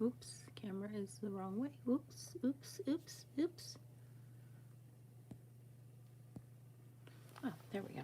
Oops, camera is the wrong way. Oops, oops, oops, oops. Oh, there we go.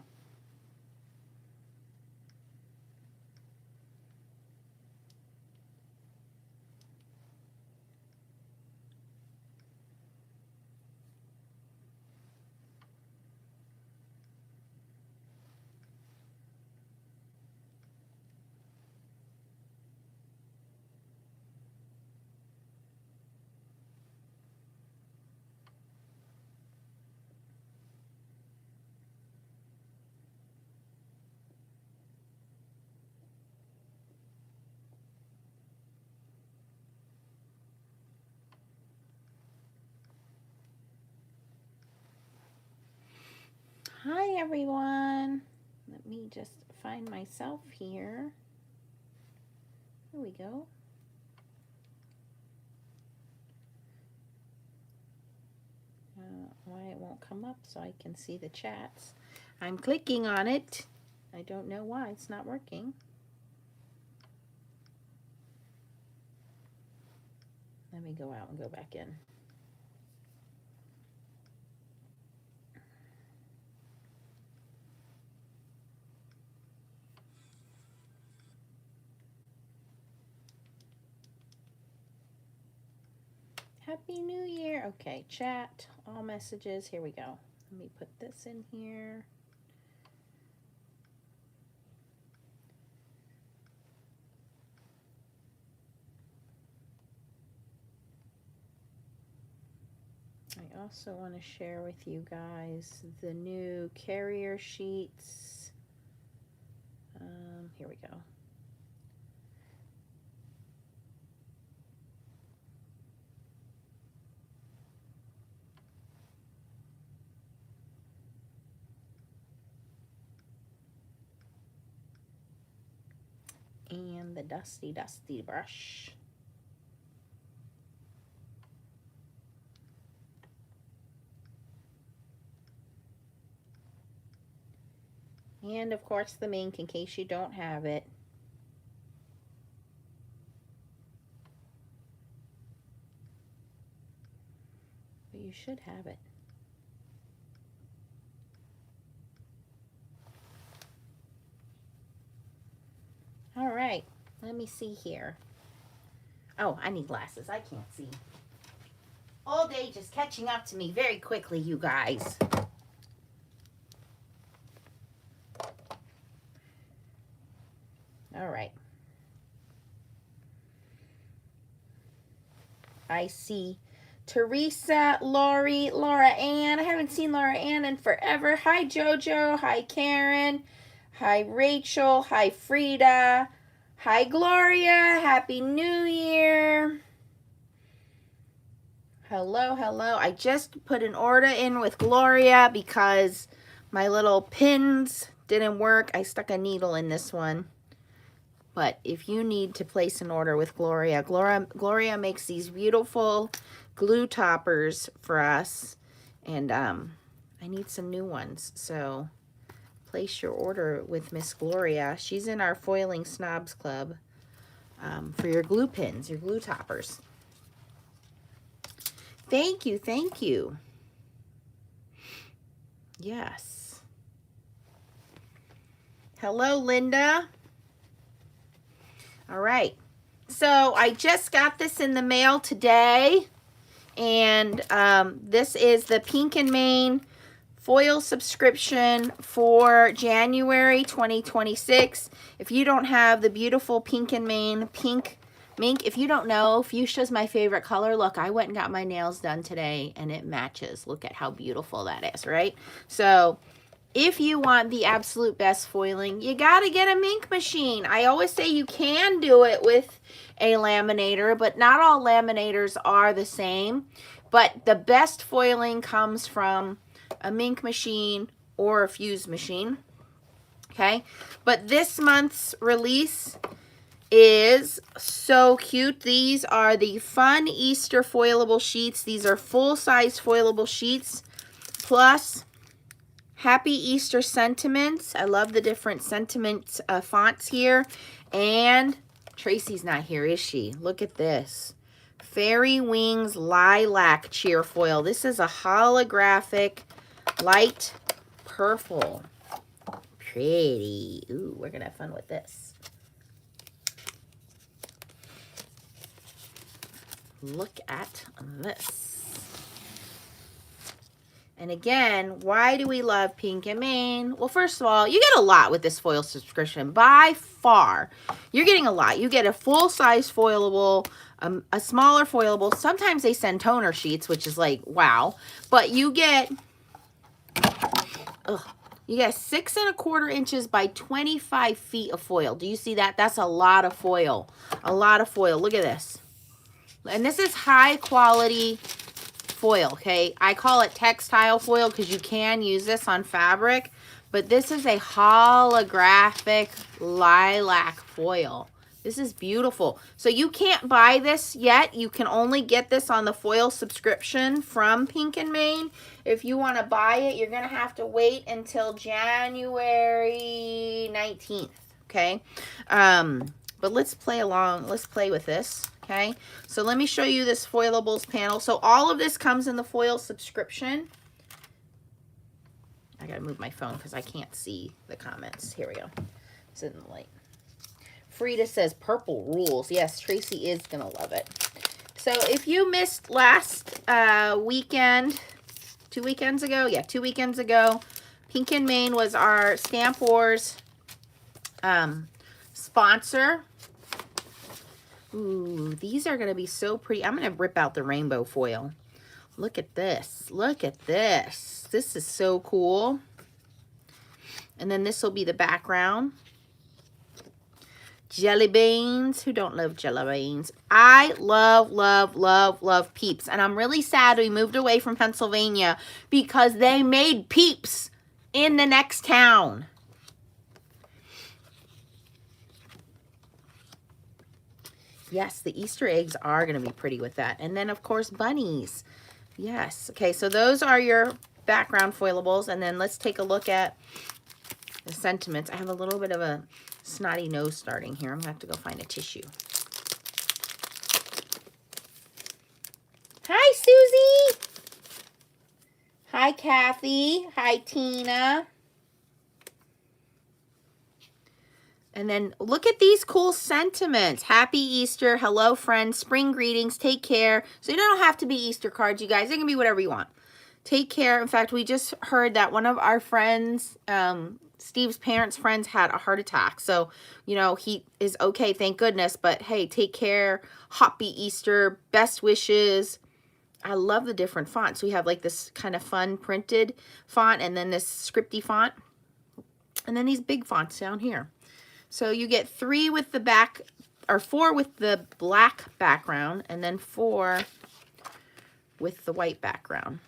Hi, everyone. Let me just find myself here. Here we go. Why it won't come up so I can see the chats. I'm clicking on it. I don't know why it's not working. Let me go out and go back in. Happy New Year. Okay, chat, all messages. Here we go. Let me put this in here. I also want to share with you guys the new carrier sheets. Here we go. And the dusty, dusty brush. And of course the mink in case you don't have it. But you should have it. All right, let me see here. Oh, I need glasses. I can't see. All day just catching up to me very quickly, you guys. All right. I see Teresa, Lori, Laura Ann. I haven't seen Laura Ann in forever. Hi, Jojo. Hi, Karen. Hi, Rachel. Hi, Frida. Hi, Gloria. Happy New Year. Hello, hello. I just put an order in with Gloria because my little pins didn't work. I stuck a needle in this one. But if you need to place an order with Gloria, Gloria makes these beautiful glue toppers for us. And I need some new ones. So place your order with Miss Gloria. She's in our Foiling Snobs Club for your glue pins, your glue toppers. Thank you, thank you. Yes. Hello, Linda. All right. So I just got this in the mail today. And this is the Pink and Main foil subscription for January 2026. If you don't have the beautiful Pink and Main pink mink, if you don't know, fuchsia's my favorite color. Look, I went and got my nails done today and it matches. Look at how beautiful that is, right? So if you want the absolute best foiling, you got to get a mink machine. I always say you can do it with a laminator, but not all laminators are the same. But the best foiling comes from a mink machine or a fuse machine. Okay, but this month's release is so cute. These are the Fun Easter foilable sheets. These are full-size foilable sheets, plus Happy Easter sentiments. I love the different sentiment fonts here. And Tracy's not here, is she? Look at this. Fairy Wings Lilac Cheer Foil. This is a holographic light purple. Pretty. Ooh, we're going to have fun with this. Look at this. And again, why do we love Pink and Main? Well, first of all, you get a lot with this foil subscription. By far, you're getting a lot. You get a full-size foilable, a smaller foilable. Sometimes they send toner sheets, which is like, wow. But you get, you get 6 1/4 inches by 25 feet of foil. Do you see that? That's a lot of foil. A lot of foil. Look at this. And this is high quality foil, okay? I call it textile foil because you can use this on fabric, but this is a holographic lilac foil. This is beautiful. So you can't buy this yet. You can only get this on the foil subscription from Pink and Main. If you want to buy it, you're going to have to wait until January 19th, okay? But let's play along. Let's play with this. Okay, so let me show you this foilables panel. So all of this comes in the foil subscription. I gotta move my phone because I can't see the comments. Here we go. It's in the light. Frida says purple rules. Yes, Tracy is gonna love it. So if you missed last weekend, 2 weekends ago, yeah, 2 weekends ago, Pink and Main was our Stamp Wars sponsor. Ooh, these are going to be so pretty. I'm going to rip out the rainbow foil. Look at this. Look at this. This is so cool. And then this will be the background. Jelly beans. Who don't love jelly beans? I love, love, love, love Peeps. And I'm really sad we moved away from Pennsylvania because they made Peeps in the next town. Yes, the Easter eggs are going to be pretty with that. And then, of course, bunnies. Yes. Okay, so those are your background foilables. And then let's take a look at the sentiments. I have a little bit of a snotty nose starting here. I'm going to have to go find a tissue. Hi, Susie. Hi, Kathy. Hi, Tina. And then look at these cool sentiments. Happy Easter. Hello, friends. Spring greetings. Take care. So you don't have to be Easter cards, you guys. It can be whatever you want. Take care. In fact, we just heard that one of our friends, Steve's parents' friends, had a heart attack. So, you know, he is okay, thank goodness. But, hey, take care. Happy Easter. Best wishes. I love the different fonts. We have like this kind of fun printed font and then this scripty font. And then these big fonts down here. So you get 3 with the back, or 4 with the black background, and then 4 with the white background.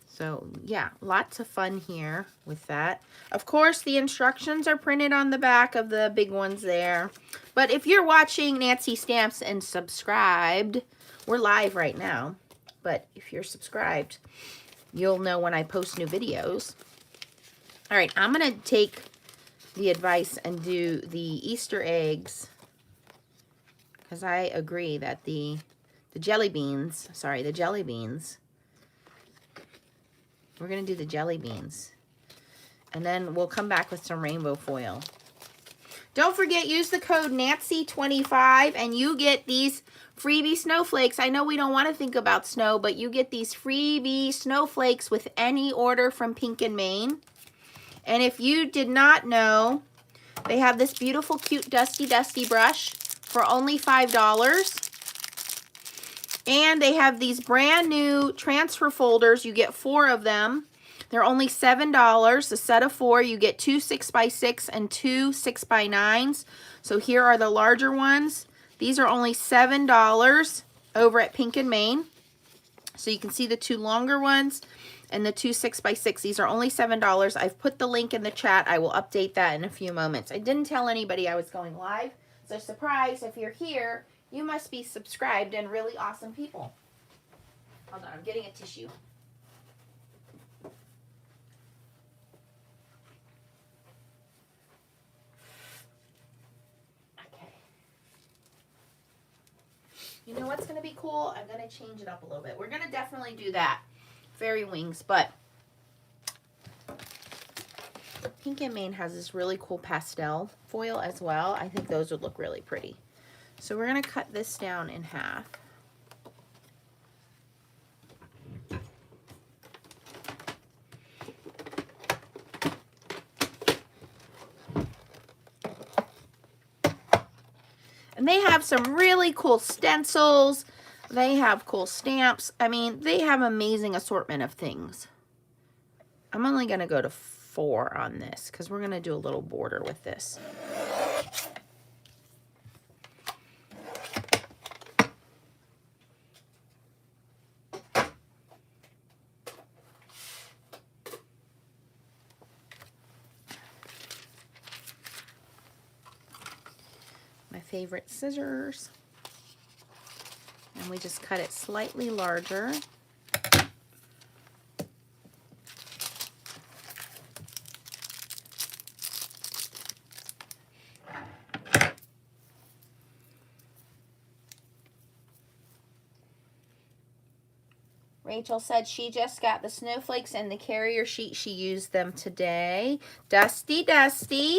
So yeah, lots of fun here with that. Of course, the instructions are printed on the back of the big ones there. But if you're watching Nancy Stamps and subscribed, we're live right now. But if you're subscribed, you'll know when I post new videos. All right, I'm going to take the advice and do the Easter eggs because I agree that the jelly beans, we're going to do the jelly beans. And then we'll come back with some rainbow foil. Don't forget, use the code Nancy25 and you get these freebie snowflakes. I know we don't want to think about snow, but you get these freebie snowflakes with any order from Pink and Main. And if you did not know, they have this beautiful, cute, dusty brush for only $5. And they have these brand new transfer folders. You get 4 of them. They're only $7. A set of 4. You get 2 6x6 and 2 6x9s. So here are the larger ones. These are only $7 over at Pink and Main. So you can see the 2 longer ones and the 2 6x6. These are only $7. I've put the link in the chat. I will update that in a few moments. I didn't tell anybody I was going live. So surprise, if you're here, you must be subscribed and really awesome people. Hold on, I'm getting a tissue. You know what's going to be cool? I'm going to change it up a little bit. We're going to definitely do that. Fairy wings, but Pink and Main has this really cool pastel foil as well. I think those would look really pretty. So we're going to cut this down in half. And they have some really cool stencils. They have cool stamps. I mean, they have amazing assortment of things. I'm only going to go to 4 on this because we're going to do a little border with this. My favorite scissors. And we just cut it slightly larger. Rachel said she just got the snowflakes and the carrier sheet. She used them today. Dusty, Dusty.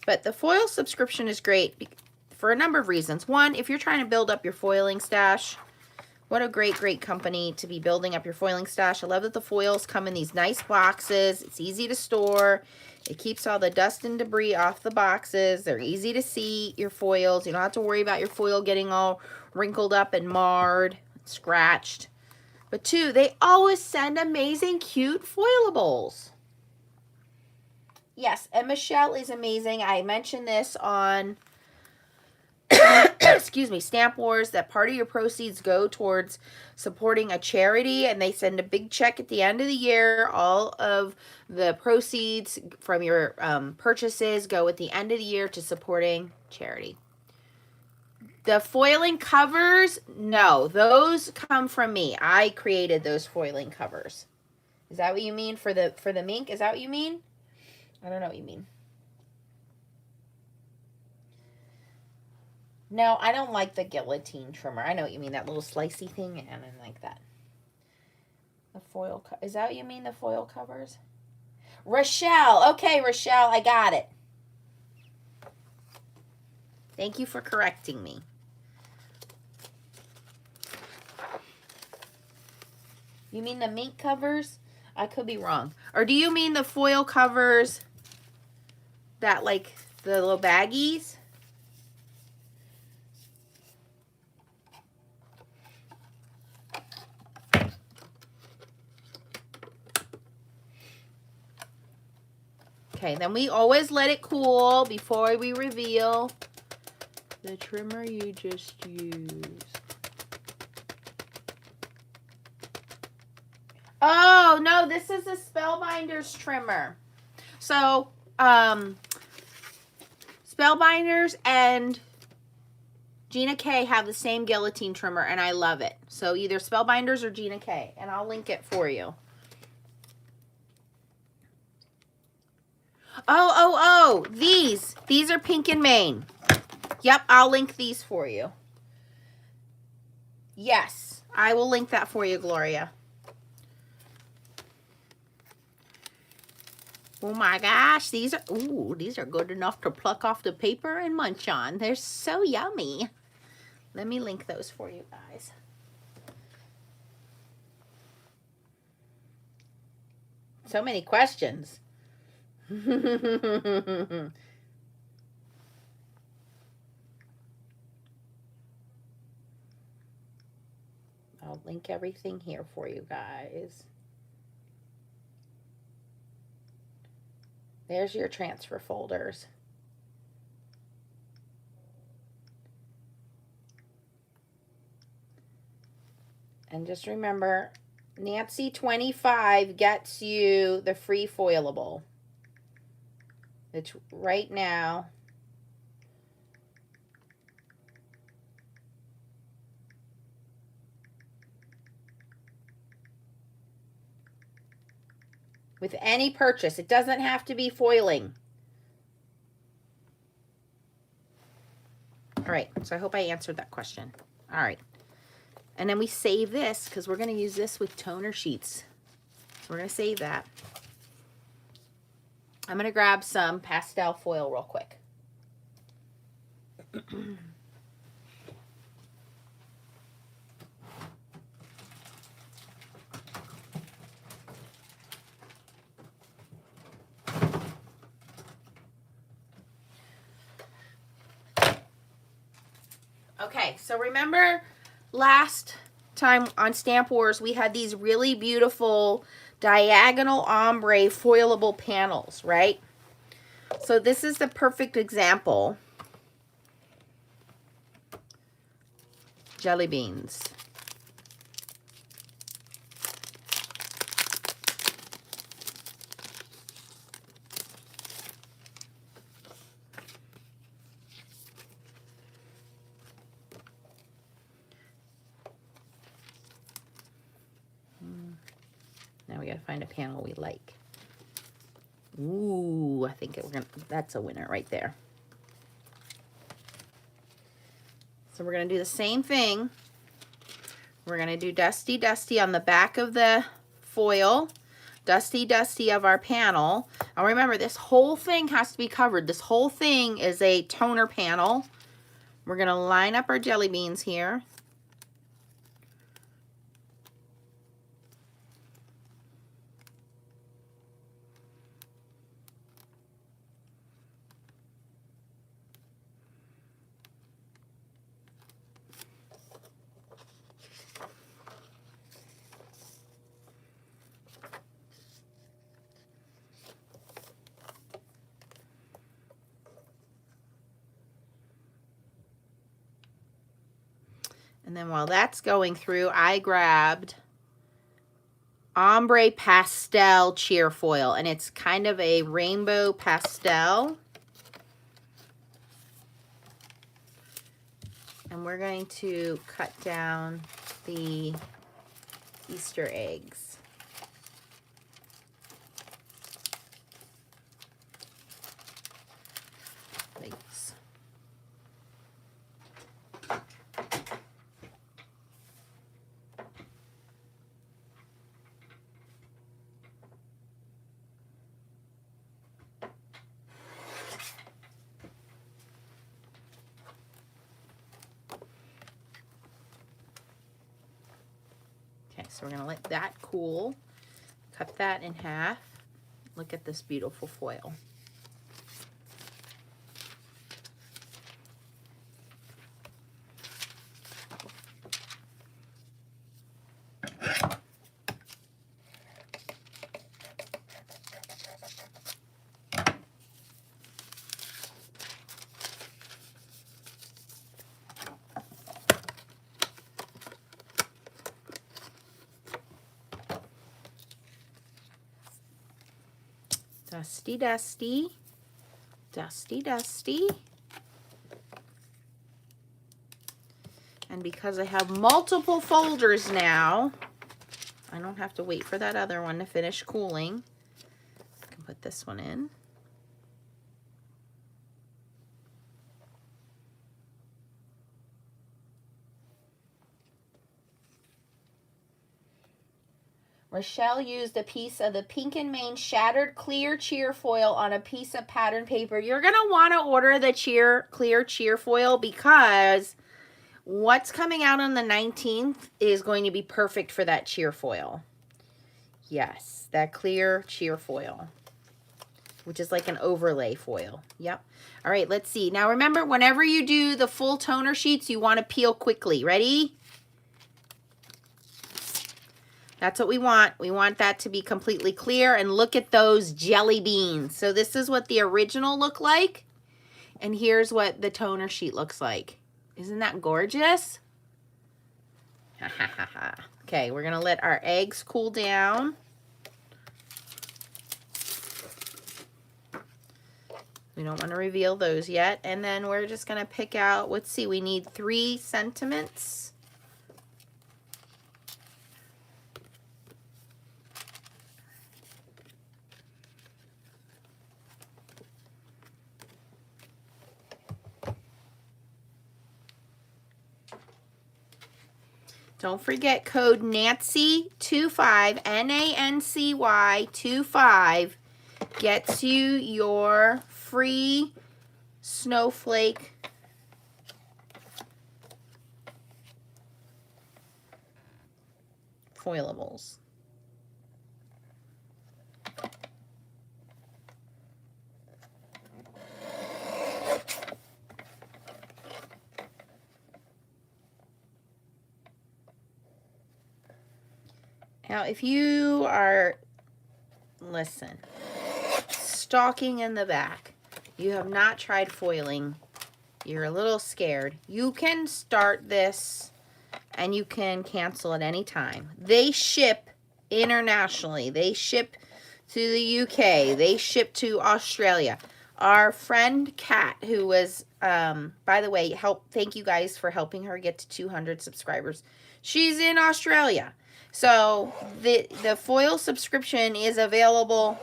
But the foil subscription is great for a number of reasons. One, if you're trying to build up your foiling stash, what a great, great company to be building up your foiling stash. I love that the foils come in these nice boxes. It's easy to store. It keeps all the dust and debris off the boxes. They're easy to see, your foils. You don't have to worry about your foil getting all wrinkled up and marred, scratched. But 2, they always send amazing, cute foilables. Yes, and Michelle is amazing. I mentioned this on, excuse me, Stamp Wars, that part of your proceeds go towards supporting a charity, and they send a big check at the end of the year. All of the proceeds from your purchases go at the end of the year to supporting charity. The foiling covers, no, those come from me. I created those foiling covers. Is that what you mean for the mink? Is that what you mean? I don't know what you mean. No, I don't like the guillotine trimmer. I know what you mean, that little slicey thing, and I don't like that. The foil, is that what you mean, the foil covers? Rochelle, okay, Rochelle, I got it. Thank you for correcting me. You mean the mink covers? I could be wrong. Or do you mean the foil covers that, like, the little baggies? Okay, then we always let it cool before we reveal the trimmer you just used. Oh, no, this is a Spellbinders trimmer. So, Spellbinders and Gina K have the same guillotine trimmer, and I love it. So either Spellbinders or Gina K, and I'll link it for you. Oh, these are Pink and Main. Yep, I'll link these for you. Yes, I will link that for you, Gloria. Oh my gosh, these are good enough to pluck off the paper and munch on. They're so yummy. Let me link those for you guys. So many questions. I'll link everything here for you guys. There's your transfer folders. And just remember, Nancy 25 gets you the free foilable. It's right now. with any purchase. It doesn't have to be foiling. All right, so I hope I answered that question. All right, and then we save this because we're going to use this with toner sheets. So we're going to save that. I'm going to grab some pastel foil real quick. Okay, so remember last time on Stamp Wars, we had these really beautiful diagonal ombre foilable panels, right? So this is the perfect example. Jelly beans. Now we gotta find a panel we like. Ooh, I think that's a winner right there. So we're gonna do the same thing. We're gonna do dusty dusty on the back of the foil, dusty dusty of our panel. Now remember, this whole thing has to be covered. This whole thing is a toner panel. We're gonna line up our jelly beans here. And then while that's going through, I grabbed Ombre Pastel Cheer Foil, and it's kind of a rainbow pastel. And we're going to cut down the Easter eggs. Thanks. Okay, so we're going to let that cool. Cut that in half. Look at this beautiful foil. Dusty, dusty, dusty, dusty. And because I have multiple folders now, I don't have to wait for that other one to finish cooling. I can put this one in. Rochelle used a piece of the Pink and Main Shattered Clear Cheer Foil on a piece of pattern paper. You're going to want to order the clear cheer foil because what's coming out on the 19th is going to be perfect for that cheer foil. Yes, that clear cheer foil, which is like an overlay foil. Yep. All right, let's see. Now remember, whenever you do the full toner sheets, you want to peel quickly. Ready? That's what we want. We want that to be completely clear. And look at those jelly beans. So this is what the original looked like. And here's what the toner sheet looks like. Isn't that gorgeous? Okay, we're going to let our eggs cool down. We don't want to reveal those yet. And then we're just going to pick out, let's see, we need 3 sentiments. Don't forget code Nancy25, Nancy 25 gets you your free snowflake foilables. Now, if you are, listen, stalking in the back, you have not tried foiling, you're a little scared, you can start this and you can cancel at any time. They ship internationally. They ship to the UK. They ship to Australia. Our friend Kat, who was, by the way, thank you guys for helping her get to 200 subscribers. She's in Australia. So the foil subscription is available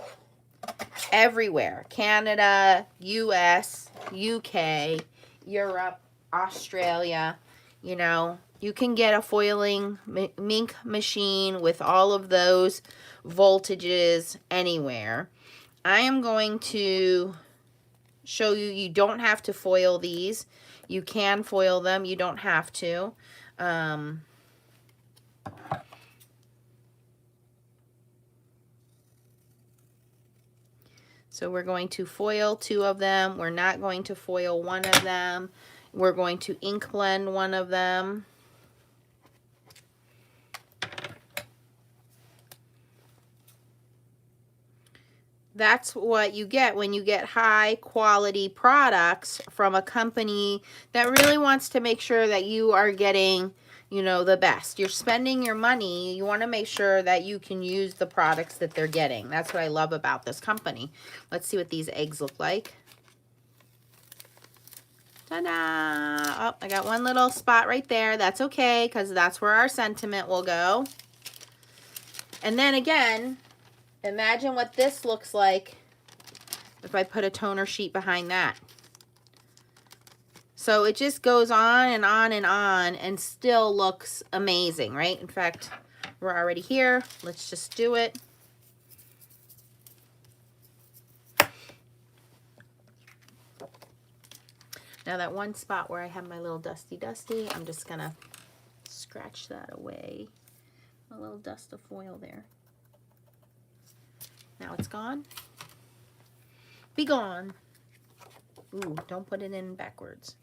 everywhere. Canada, US, UK, Europe, Australia. You know, you can get a foiling mink machine with all of those voltages anywhere. I am going to show you, you don't have to foil these. You can foil them. You don't have to. So we're going to foil 2 of them. We're not going to foil 1 of them. We're going to ink blend 1 of them. That's what you get when you get high quality products from a company that really wants to make sure that you are getting, you know, the best. You're spending your money. You want to make sure that you can use the products that they're getting. That's what I love about this company. Let's see what these eggs look like. Ta-da! Oh, I got one little spot right there. That's okay, because that's where our sentiment will go. And then again, imagine what this looks like if I put a toner sheet behind that. So it just goes on and on and on and still looks amazing, right? In fact, we're already here. Let's just do it. Now that one spot where I have my little dusty, I'm just gonna scratch that away. A little dust of foil there. Now it's gone. Be gone. Ooh, don't put it in backwards.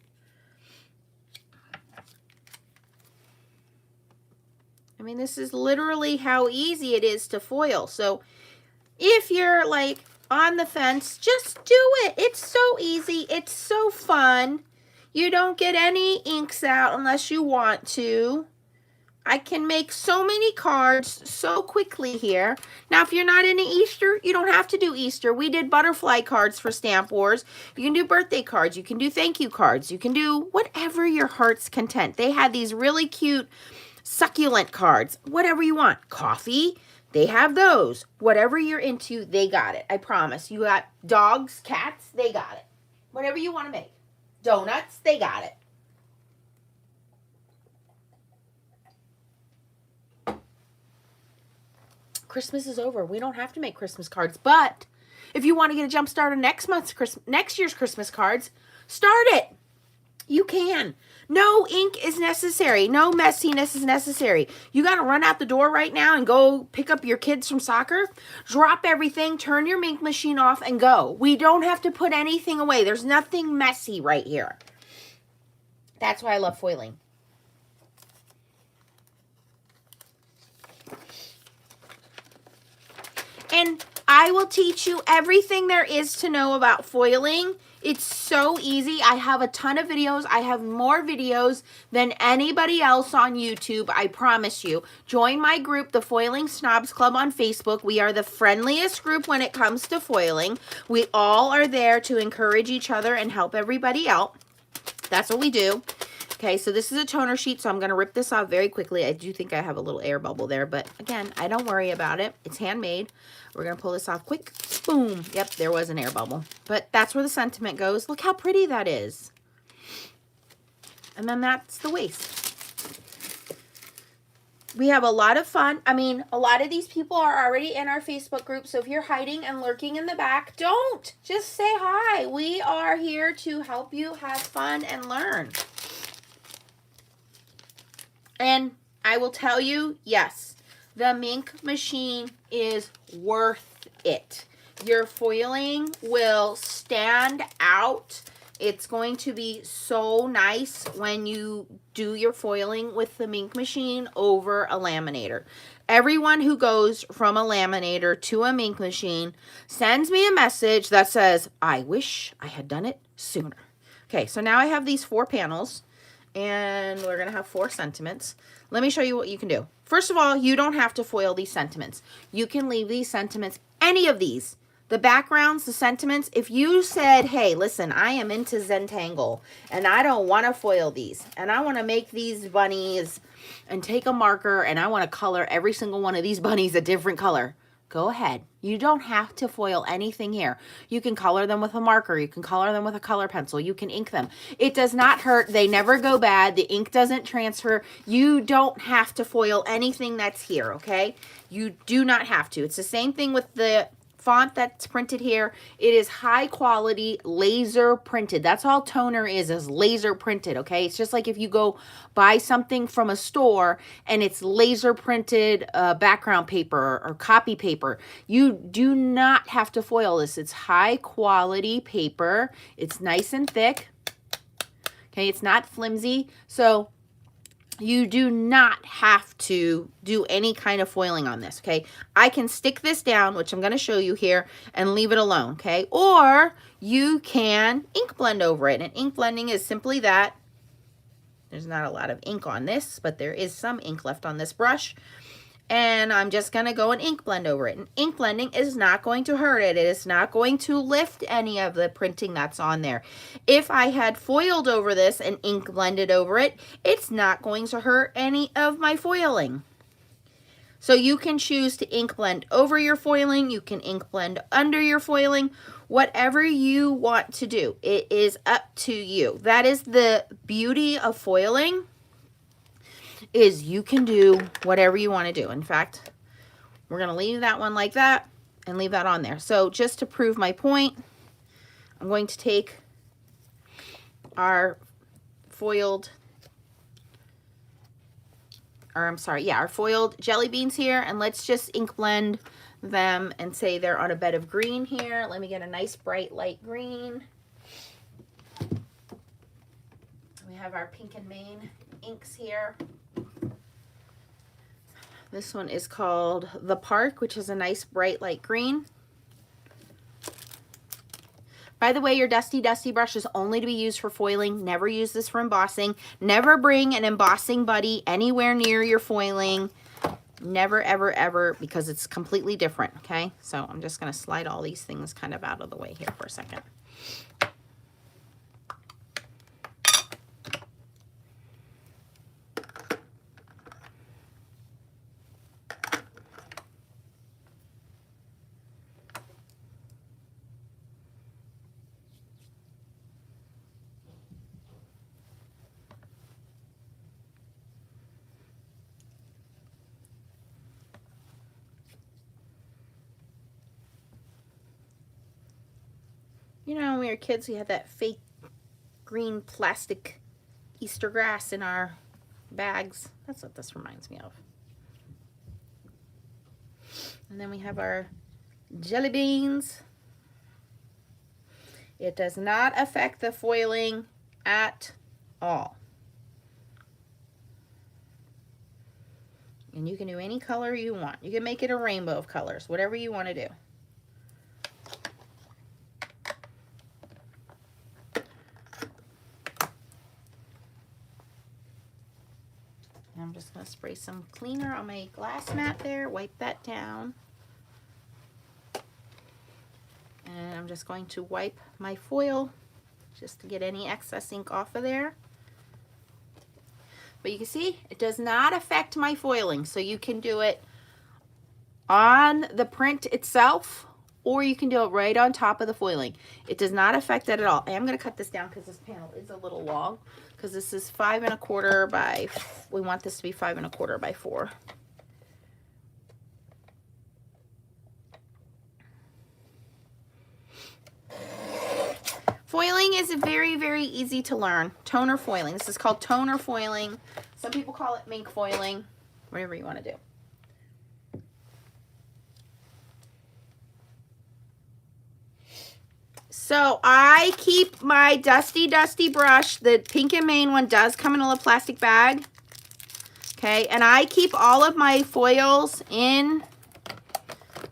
I mean, this is literally how easy it is to foil. So if you're like on the fence, just do it. It's so easy. It's so fun. You don't get any inks out unless you want to. I can make so many cards so quickly here. Now, if you're not into Easter, you don't have to do Easter. We did butterfly cards for Stamp Wars. You can do birthday cards. You can do thank you cards. You can do whatever your heart's content. They had these really cute succulent cards. Whatever you want. Coffee, they have those. Whatever you're into, they got it. I promise. You got dogs, cats, they got it. Whatever you want to make. Donuts, they got it. Christmas is over. We don't have to make Christmas cards, but if you want to get a jump start on next year's Christmas cards, start it. You can. No ink is necessary. No messiness is necessary. You got to run out the door right now and go pick up your kids from soccer. Drop everything, turn your ink machine off, and go. We don't have to put anything away. There's nothing messy right here. That's why I love foiling. And I will teach you everything there is to know about foiling. It's so easy. I have a ton of videos. I have more videos than anybody else on YouTube, I promise you. Join my group, the Foiling Snobs Club on Facebook. We are the friendliest group when it comes to foiling. We all are there to encourage each other and help everybody out. That's what we do. Okay, so this is a toner sheet, so I'm going to rip this off very quickly. I do think I have a little air bubble there, but again, I don't worry about it. It's handmade. We're going to pull this off quick. Boom. Yep, there was an air bubble. But that's where the sentiment goes. Look how pretty that is. And then that's the waist. We have a lot of fun. I mean, a lot of these people are already in our Facebook group, so if you're hiding and lurking in the back, don't. Just say hi. We are here to help you have fun and learn. And I will tell you, yes, the Mink machine is worth it. Your foiling will stand out. It's going to be so nice when you do your foiling with the Mink machine over a laminator. Everyone who goes from a laminator to a Mink machine sends me a message that says, I wish I had done it sooner. Okay, so now I have these 4 panels, and we're going to have 4 sentiments. Let me show you what you can do. First of all, you don't have to foil these sentiments. You can leave these sentiments, any of these, the backgrounds, the sentiments. If you said, hey, listen, I am into Zentangle, and I don't want to foil these, and I want to make these bunnies and take a marker, and I want to color every single one of these bunnies a different color, go ahead. You don't have to foil anything here. You can color them with a marker. You can color them with a color pencil. You can ink them. It does not hurt. They never go bad. The ink doesn't transfer. You don't have to foil anything that's here, okay? You do not have to. It's the same thing with the font that's printed here. It is high quality laser printed. That's all toner is laser printed, okay? It's just like if you go buy something from a store and it's laser printed background paper or copy paper. You do not have to foil this. It's high quality paper. It's nice and thick. Okay, it's not flimsy. So you do not have to do any kind of foiling on this, okay? I can stick this down, which I'm going to show you here, and leave it alone, okay? Or you can ink blend over it, and ink blending is simply that. There's not a lot of ink on this, but there is some ink left on this brush. And I'm just going to go and ink blend over it. And ink blending is not going to hurt it. It is not going to lift any of the printing that's on there. If I had foiled over this and ink blended over it, it's not going to hurt any of my foiling. So you can choose to ink blend over your foiling. You can ink blend under your foiling. Whatever you want to do, it is up to you. That is the beauty of foiling, is you can do whatever you want to do. In fact, we're going to leave that one like that and leave that on there. So just to prove my point, I'm going to take our foiled, our foiled jelly beans here, and let's just ink blend them and say they're on a bed of green here. Let me get a nice bright light green. We have our Pink and Main inks here. This one is called The Park, which is a nice bright light green. By the way, your Dusty brush is only to be used for foiling. Never use this for embossing. Never bring an embossing buddy anywhere near your foiling. Never, ever, ever, because it's completely different, okay? So I'm just going to slide all these things kind of out of the way here for a second. You know, when we were kids, we had that fake green plastic Easter grass in our bags. That's what this reminds me of. And then we have our jelly beans. It does not affect the foiling at all. And you can do any color you want. You can make it a rainbow of colors, whatever you want to do. I'm just going to spray some cleaner on my glass mat there, wipe that down. And I'm just going to wipe my foil just to get any excess ink off of there. But you can see it does not affect my foiling. So you can do it on the print itself, or you can do it right on top of the foiling. It does not affect that at all. And I'm going to cut this down because this panel is a little long, because this is 5 1/4 by, we want this to be 5 1/4 by 4. Foiling is very, very easy to learn. Toner foiling. This is called toner foiling. Some people call it mink foiling, whatever you want to do. So I keep my dusty brush. The Pink and Main one does come in a little plastic bag. Okay, and I keep all of my foils in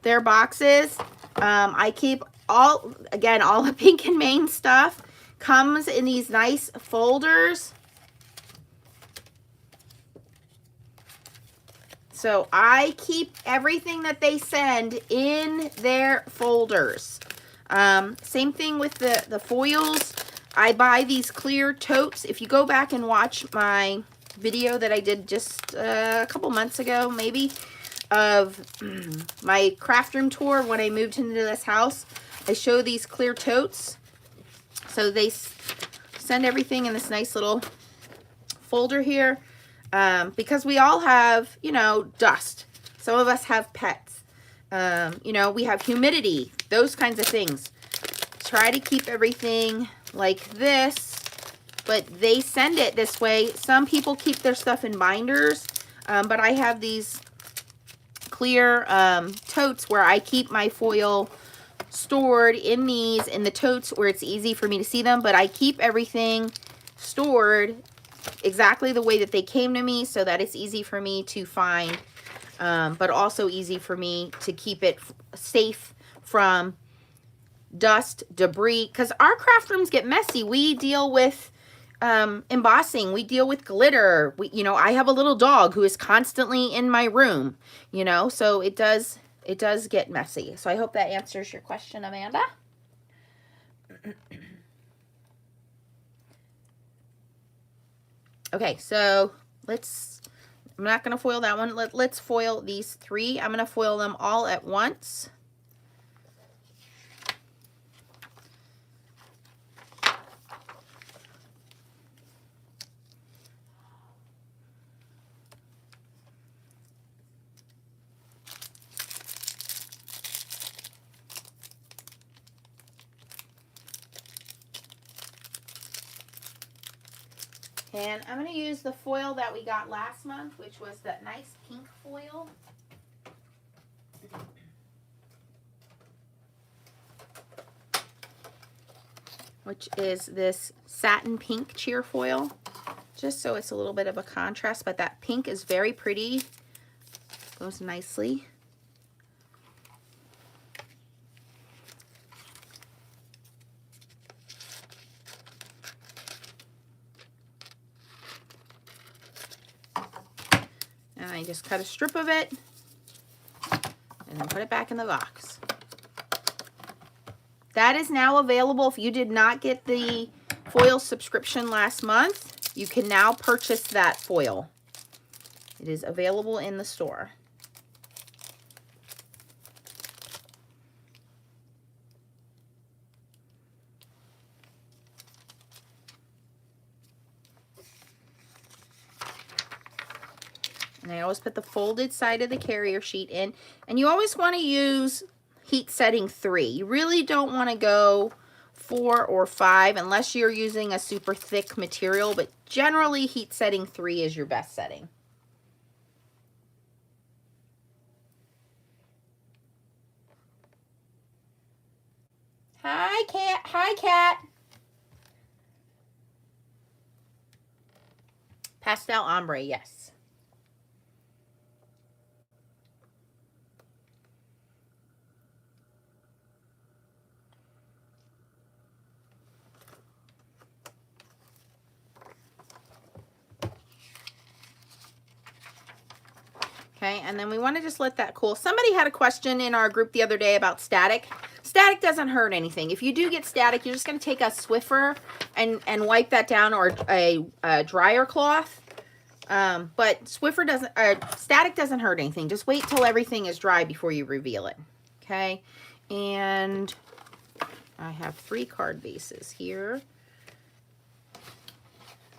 their boxes. I keep all the Pink and Main stuff comes in these nice folders. So I keep everything that they send in their folders. Same thing with the foils. I buy these clear totes. If you go back and watch my video that I did just a couple months ago, maybe, of my craft room tour when I moved into this house, I show these clear totes. So they send everything in this nice little folder here, because we all have, you know, dust. Some of us have pets. You know, we have humidity, those kinds of things. Try to keep everything like this, but they send it this way. Some people keep their stuff in binders, but I have these clear totes where I keep my foil stored in the totes where it's easy for me to see them, but I keep everything stored exactly the way that they came to me so that it's easy for me to find. But also easy for me to keep it safe from dust, debris, because our craft rooms get messy. We deal with embossing, we deal with glitter. You know, I have a little dog who is constantly in my room, you know, so it does get messy. So I hope that answers your question, Amanda. Okay, so I'm not going to foil that one. Let's foil these 3. I'm going to foil them all at once. And I'm going to use the foil that we got last month, which was that nice pink foil. Which is this satin pink cheer foil. Just so it's a little bit of a contrast, but that pink is very pretty. Goes nicely. And I just cut a strip of it and then put it back in the box. That is now available. If you did not get the foil subscription last month, you can now purchase that foil. It is available in the store. And I always put the folded side of the carrier sheet in. And you always want to use heat setting 3. You really don't want to go 4 or 5 unless you're using a super thick material. But generally, heat setting 3 is your best setting. Hi, Cat. Hi, Cat. Pastel ombre, yes. Okay, and then we want to just let that cool. Somebody had a question in our group the other day about static. Static doesn't hurt anything. If you do get static, you're just going to take a Swiffer and wipe that down, or a dryer cloth. But Swiffer doesn't, static doesn't hurt anything. Just wait till everything is dry before you reveal it. Okay, and I have 3 card bases here.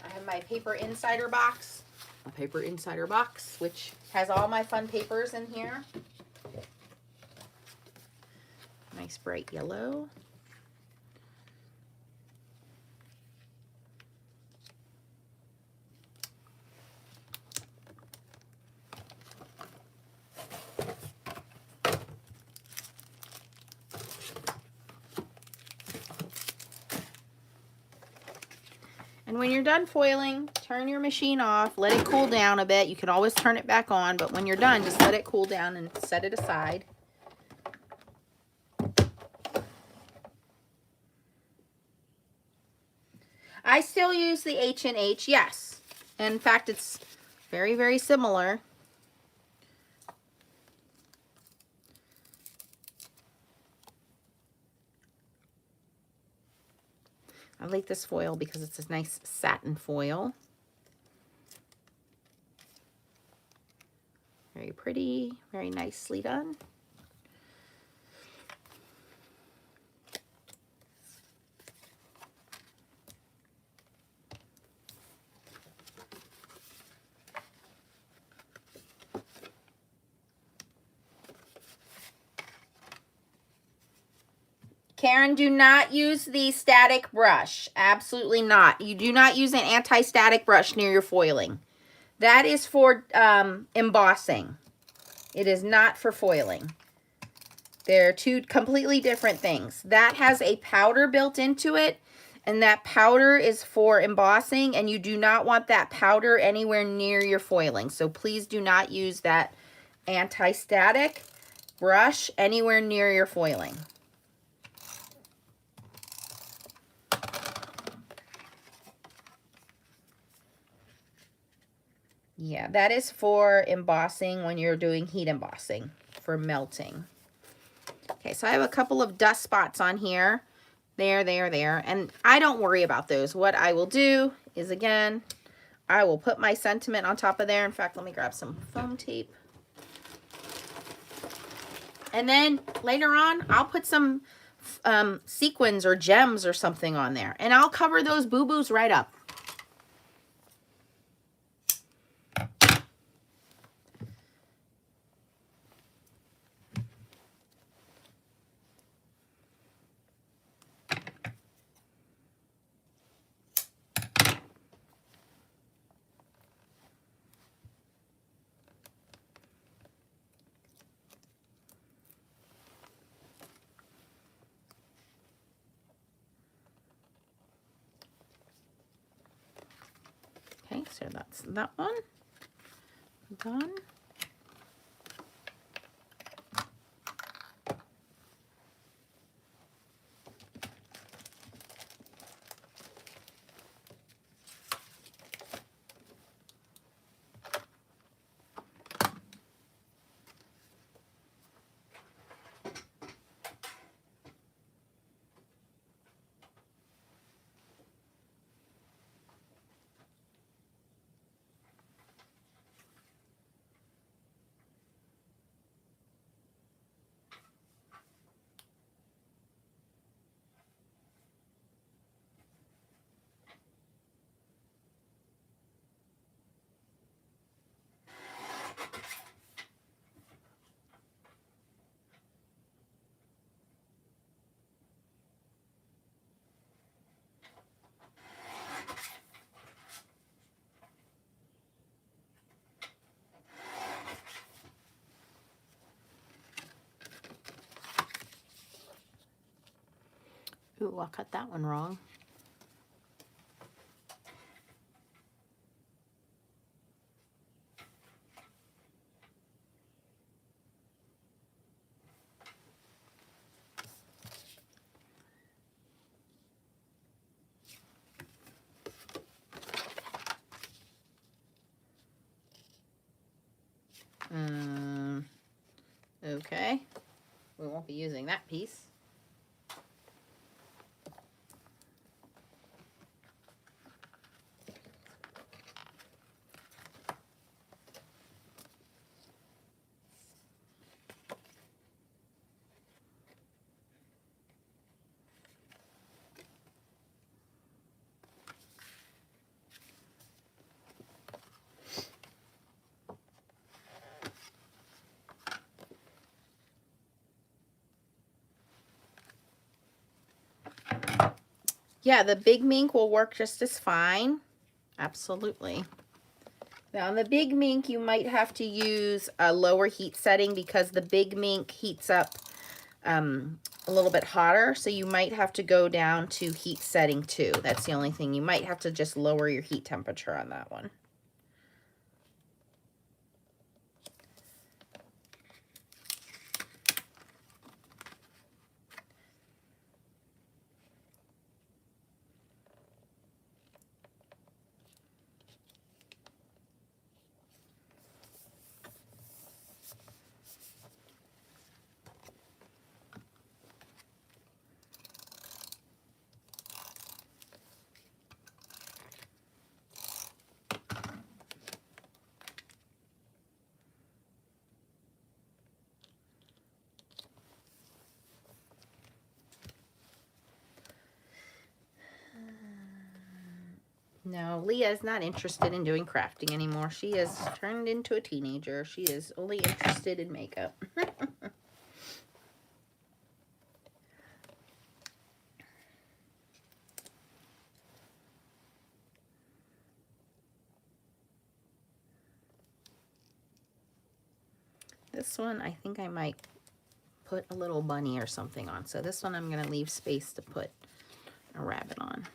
I have my paper insider box. A paper insider box, which has all my fun papers in here. Nice bright yellow. And when you're done foiling, turn your machine off, let it cool down a bit. You can always turn it back on, but when you're done, just let it cool down and set it aside. I still use the H&H, yes. In fact, it's very, very similar. I like this foil because it's a nice satin foil. Very pretty, very nicely done. Karen, do not use the static brush. Absolutely not. You do not use an anti-static brush near your foiling. That is for embossing. It is not for foiling. They're two completely different things. That has a powder built into it, and that powder is for embossing, and you do not want that powder anywhere near your foiling. So please do not use that anti-static brush anywhere near your foiling. Yeah, that is for embossing when you're doing heat embossing, for melting. Okay, so I have a couple of dust spots on here. There. And I don't worry about those. What I will do is, again, I will put my sentiment on top of there. In fact, let me grab some foam tape. And then later on, I'll put some sequins or gems or something on there. And I'll cover those boo-boos right up. Okay, so that's that one done. Ooh, I cut that one wrong. Okay. We won't be using that piece. Yeah, the big mink will work just as fine. Absolutely. Now on the big mink, you might have to use a lower heat setting because the big mink heats up a little bit hotter. So you might have to go down to heat setting 2. That's the only thing. You might have to just lower your heat temperature on that one. No, Leah is not interested in doing crafting anymore. She has turned into a teenager. She is only interested in makeup. This one, I think I might put a little bunny or something on. So this one I'm going to leave space to put a rabbit on.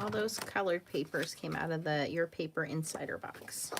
All those colored papers came out of the Your Paper Insider box.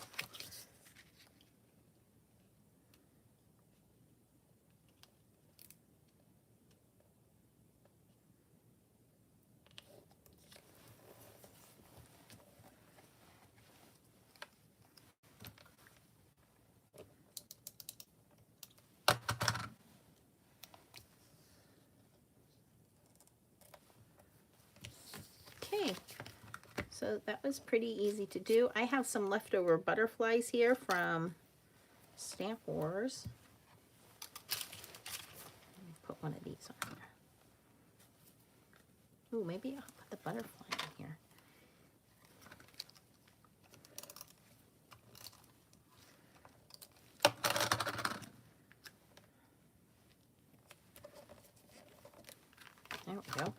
So that was pretty easy to do. I have some leftover butterflies here from Stamp Wars. Put one of these on here. Ooh, maybe I'll put the butterfly in here. There we go.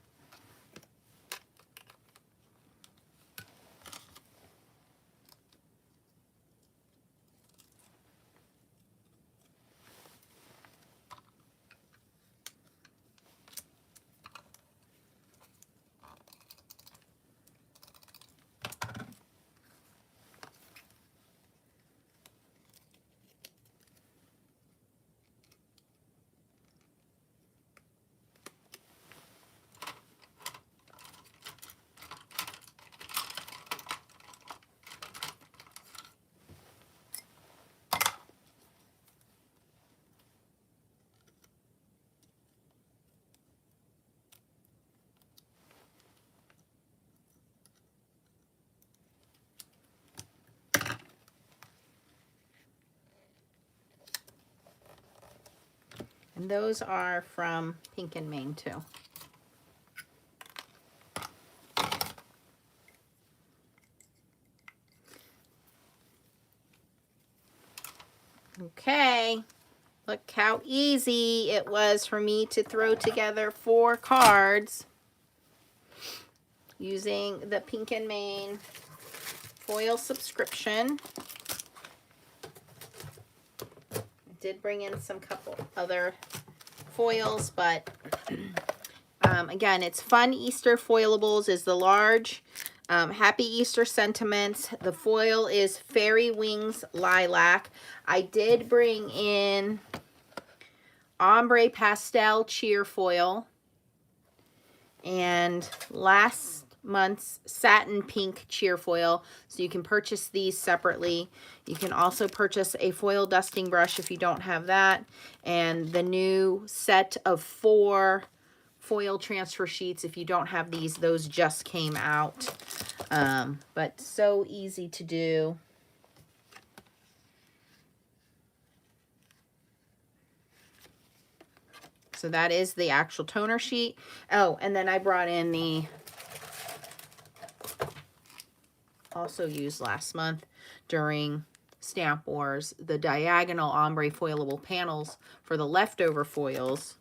And those are from Pink and Main too. Okay, look how easy it was for me to throw together 4 cards using the Pink and Main foil subscription. I did bring in some couple other foils, but again, it's Fun Easter Foilables is the large. Happy Easter Sentiments. The foil is Fairy Wings Lilac. I did bring in Ombre Pastel Cheer Foil and last month's Satin Pink Cheer Foil. So you can purchase these separately. You can also purchase a foil dusting brush if you don't have that. And the new set of 4 foil transfer sheets. If you don't have these, those just came out. But so easy to do. So that is the actual toner sheet. Oh, and then I brought in the, also used last month during Stamp Wars, the diagonal ombre foilable panels for the leftover foils.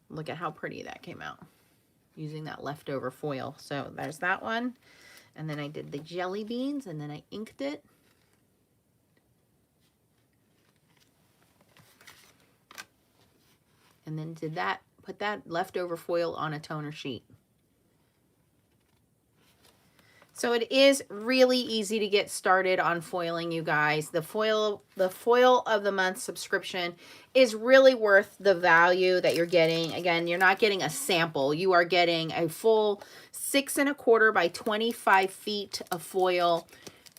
Look at how pretty that came out using that leftover foil. So there's that one. And then I did the jelly beans and then I inked it. And then did that, put that leftover foil on a toner sheet. So it is really easy to get started on foiling, you guys. The foil of the month subscription is really worth the value that you're getting. Again, you're not getting a sample. You are getting a full 6 1/4 by 25 feet of foil,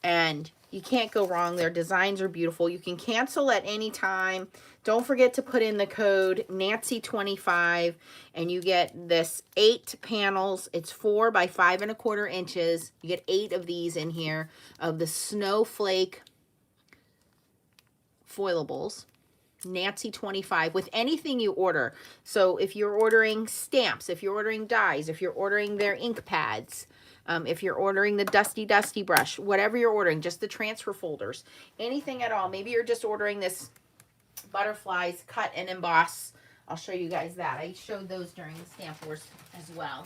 and you can't go wrong. Their designs are beautiful. You can cancel at any time. Don't forget to put in the code Nancy25 and you get this 8 panels. It's 4 by 5 1/4 inches. You get 8 of these in here of the snowflake foilables. Nancy25 with anything you order. So if you're ordering stamps, if you're ordering dies, if you're ordering their ink pads, if you're ordering the Dusty brush, whatever you're ordering, just the transfer folders, anything at all. Maybe you're just ordering this butterflies cut and emboss. I'll show you guys that. I showed those during the Stamp Wars as well.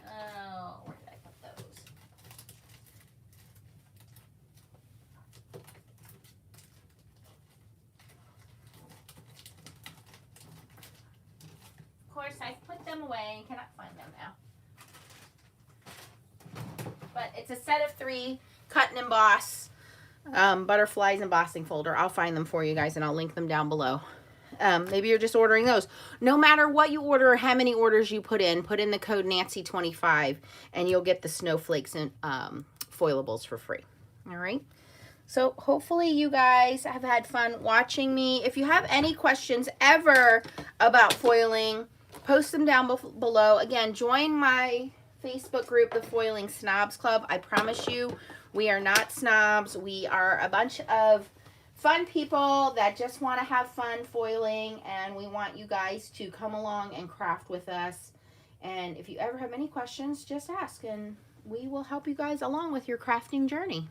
Oh, where did I put those? Of course, I put them away and cannot find them now. But it's a set of 3 cut and emboss butterflies embossing folder. I'll find them for you guys and I'll link them down below. Maybe you're just ordering those. No matter what you order or how many orders you put in the code Nancy25 and you'll get the snowflakes and foilables for free. All right. So hopefully you guys have had fun watching me. If you have any questions ever about foiling, post them down below. Again, join my Facebook group, the Foiling Snobs Club. I promise you, we are not snobs. We are a bunch of fun people that just want to have fun foiling, and we want you guys to come along and craft with us. And if you ever have any questions, just ask, and we will help you guys along with your crafting journey.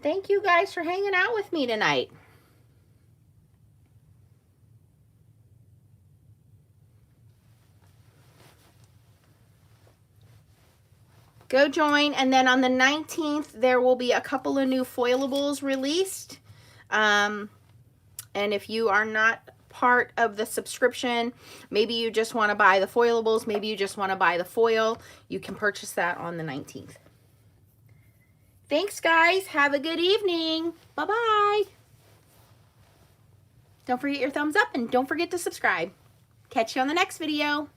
Thank you guys for hanging out with me tonight. Go join, and then on the 19th, there will be a couple of new foilables released. And if you are not part of the subscription, maybe you just want to buy the foilables, maybe you just want to buy the foil, you can purchase that on the 19th. Thanks, guys. Have a good evening. Bye-bye. Don't forget your thumbs up, and don't forget to subscribe. Catch you on the next video.